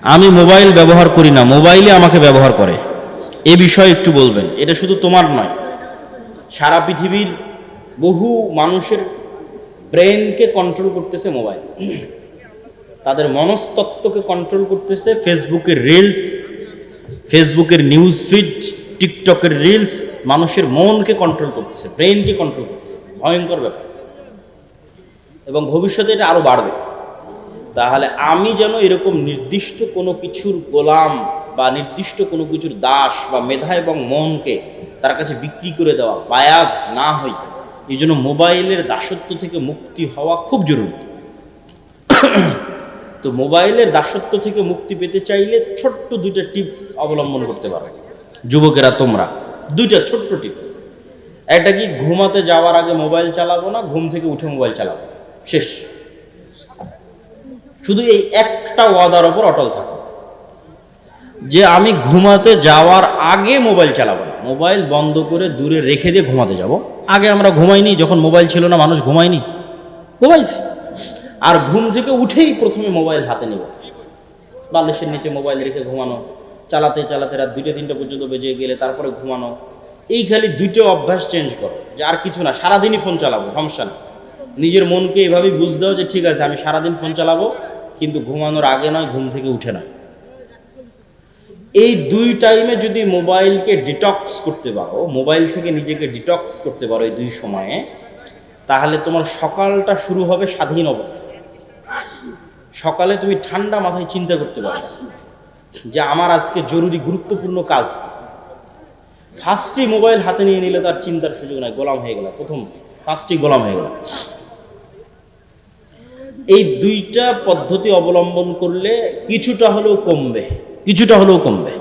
আমি মোবাইল ব্যবহার করি না, মোবাইলে আমাকে ব্যবহার করে, এ বিষয়ে একটু বলবেন। এটা শুধু তোমার নয়, সারা পৃথিবীর বহু মানুষের ব্রেনকে কন্ট্রোল করতেছে মোবাইল, তাদের মনস্তত্ত্বকে কন্ট্রোল করতেছে ফেসবুকের রিলস, ফেসবুকের নিউজ ফিড, টিকটকের রিলস মানুষের মনকে কন্ট্রোল করতেছে, ব্রেনকে কন্ট্রোল করতেছে। ভয়ঙ্কর ব্যাপার, এবং ভবিষ্যতে এটা আরো বাড়বে। তাহলে আমি যেন এরকম নির্দিষ্ট কোনো কিছুর গোলাম বা নির্দিষ্ট কোনো কিছুর দাস বা মেধা এবং মনকে তার কাছে বিক্রি করে দেওয়া, বায়াসড না হই, এই জন্য মোবাইলের দাসত্ব থেকে মুক্তি হওয়া খুব জরুরি। তো মোবাইলের দাসত্ব থেকে মুক্তি পেতে চাইলে ছোট্ট দুইটা টিপস অবলম্বন করতে পারো যুবকেরা তোমরা। দুইটা ছোট্ট টিপস। একটা কি, ঘুমাতে যাওয়ার আগে মোবাইল চালাবো না, ঘুম থেকে উঠে মোবাইল চালাবো, শেষ। শুধু এই একটা ওয়াদার ওপর অটল থাকো যে আমি ঘুমাতে যাওয়ার আগে মোবাইল চালাবো না, মোবাইল বন্ধ করে দূরে রেখে দিয়ে ঘুমাতে যাব। আগে আমরা ঘুমাইনি, যখন মোবাইল ছিল না মানুষ ঘুমায়নি, ঘুমাইছি। আর ঘুম থেকে উঠেই প্রথমে মোবাইল হাতে নেব, বালিশের নিচে মোবাইল রেখে ঘুমানো, চালাতে চালাতে রাত 2টা-3টা পর্যন্ত বেজে গেলে তারপরে ঘুমানো। এই খালি দুইটা অভ্যাস চেঞ্জ করো, যে আর কিছু না, সারাদিনই ফোন চালাবো, সমস্যা না। নিজের মনকে এভাবেই বুঝ দাও যে ঠিক আছে আমি সারাদিন ফোন চালাবো, কিন্তু ঘুমানোর আগে নয়, ঘুম থেকে উঠে নয়। এই দুই টাইমে যদি মোবাইলকে ডিটক্স করতে পারো, মোবাইল থেকে নিজেকে ডিটক্স করতে পারো এই দুই সময়ে, তাহলে তোমার সকালটা শুরু হবে স্বাধীন অবস্থা। সকালে তুমি ঠান্ডা মাথায় চিন্তা করতে পারো যে আমার আজকে জরুরি গুরুত্বপূর্ণ কাজ। ফার্স্টই মোবাইল হাতে নিয়ে নিলে তার চিন্তার সুযোগ নাই, গোলাম হয়ে গেল, প্রথম ফার্স্টই গোলাম হয়ে গেল। এই দুইটা পদ্ধতি অবলম্বন করলে কিছুটা হলেও কমবে, কিছুটা হলেও কমবে।